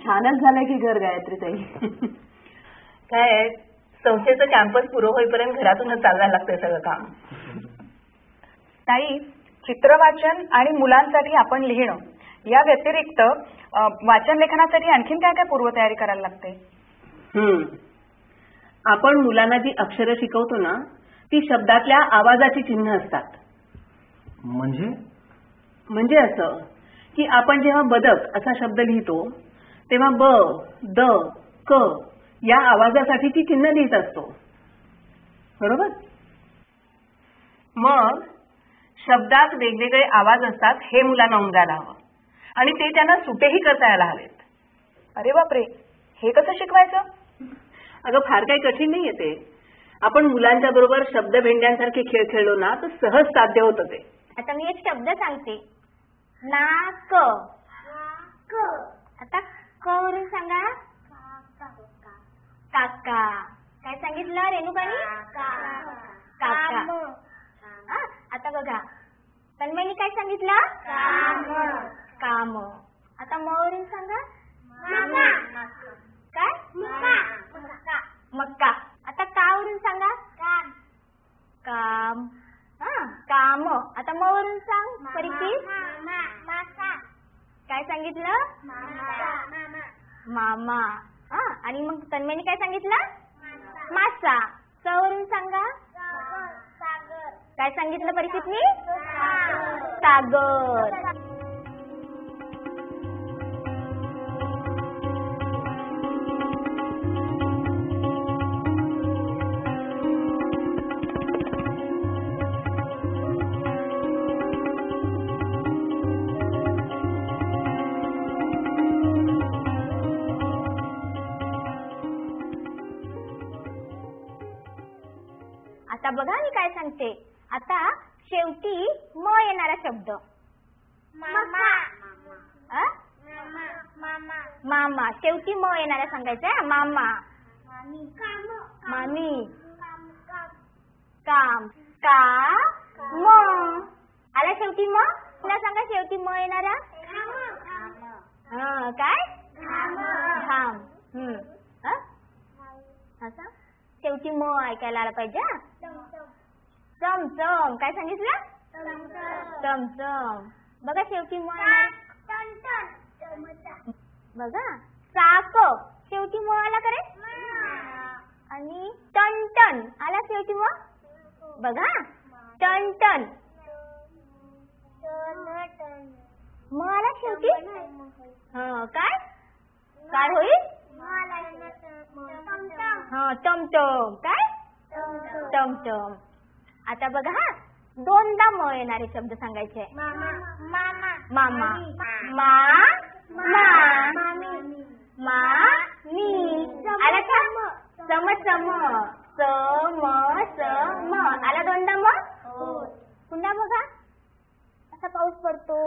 छानच झालंय की घर गायत्री ताई. काय संस्थेचं कॅम्पस पुरं होईपर्यंत घरातूनच चालवायला लागतंय सगळं काम. ताई, चित्रवाचन आणि मुलांसाठी आपण लिहिणं या व्यतिरिक्त वाचन लेखनासाठी आणखीन काय काय पूर्वतयारी करायला लागते? आपण मुलांना जी अक्षरं शिकवतो ना ती शब्दातल्या आवाजाची चिन्ह असतात. म्हणजे असं की आपण जेव्हा बदक असा शब्द लिहितो तेव्हा ब, द, क या आवाजासाठीची चिन्ह लिहित असतो, बरोबर? मग शब्दात वेगवेगळे आवाज असतात हे मुलांना उमजायला हवं आणि ते त्यांना सुटेही करता यायला हवेत. अरे बापरे, हे कसं शिकवायचं? अगं फार काही कठीण नाहीये ते. आपण मुलांच्या बरोबर शब्द भेंड्यांसारखे खेळ खेळलो ना तर सहज साध्य होतं ते. आता मी एक शब्द सांगते, नाक. आता क वरून सांगा. काका. काय सांगितलं रेणुकानी? काका. आता बघा तन्मयनी काय सांगितलं? काम. आता म वरून सांगा. काय? मक्का. आता का वरून सांगा. काम. काम. आता म वरून सांग परिचित. काय सांगितलं? मामा. आणि मग तन्मयनी काय सांगितलं? मासा. स वरून सांगा. काय सांगितलं परिचितनी? सागर. आता बघा मी काय सांगते. आता शेवटी म येणारा शब्द. मामा. शेवटी म येणारा सांगायचा. मामा. मामी. काम. का. म आला शेवटी म. पुन्हा सांगा शेवटी म येणारा. काय? घाम. असा शेवटी म ऐकायला आला पाहिजे. चमचम. काय सांगितलं? चमचम. बघा शेवटी म बघा. चाक. शेवटी म आला करे. आणि टनटन आला शेवटी म. बघा टनटन. म आला शेवटी. काय काय होईल? टमटम. काय? टमटम. आता बघा दोनदा म येणारे शब्द सांगायचे. मामा. मी. आला का? सम. आला दोनदा म. पुन्हा बघा असा पाऊस पडतो.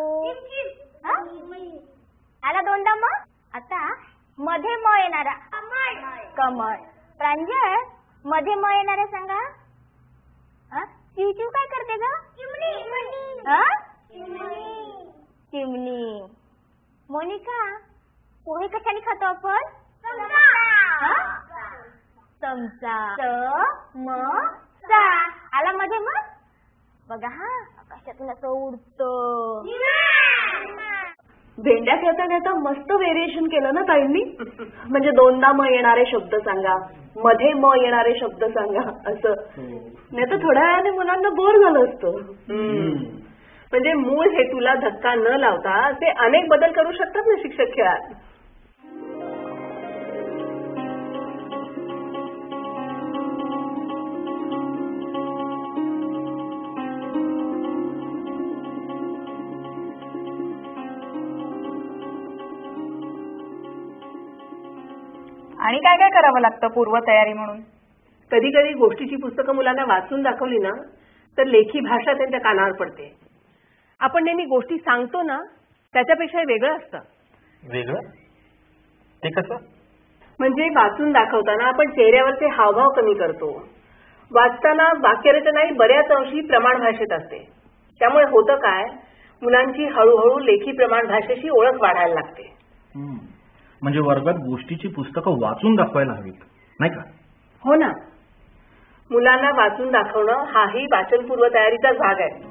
आला दोनदा म. आता मध्ये म येणारा. कमळ. प्रांजळ मध्ये म येणारा सांगा. चिवचिव काय करते ग? चिमणी. मोनिका पोहे कशाने खातो आपण? चमचा. चमचा. आला मध्ये मग बघा. आकाशातून असं उडतं. भेंड्या खेळता खेळता मस्त व्हेरिएशन केलं ना ताईंनी. म्हणजे दोनदा म येणारे शब्द सांगा, मध्ये म येणारे शब्द सांगा असं. नाही तर थोड्या वेळाने मुलांना बोर झालं असतं. म्हणजे मूळ हेतूला धक्का न लावता ते अनेक बदल करू शकतात ना शिक्षक खेळात. आणि काय काय करावं लागतं पूर्वतयारी म्हणून? कधी कधी गोष्टीची पुस्तकं मुलांना वाचून दाखवली ना तर लेखी भाषा त्यांच्या कानावर पडते. आपण नेहमी गोष्टी सांगतो ना त्याच्यापेक्षा वेगळं असतं. वेगळं ते कसं? म्हणजे वाचून दाखवताना आपण चेहऱ्यावरचे हावभाव कमी करतो. वाचताना वाक्यरचनाही बऱ्याच अंशी प्रमाण भाषेत असते. त्यामुळे होतं काय, मुलांची हळूहळू लेखी प्रमाण भाषेशी ओळख वाढायला लागते. म्हणजे वर्गात गोष्टीची पुस्तकं वाचून दाखवायला हवीत, नाही का? हो ना, मुलांना वाचून दाखवणं हाही वाचन पूर्वतयारीचाच भाग आहे.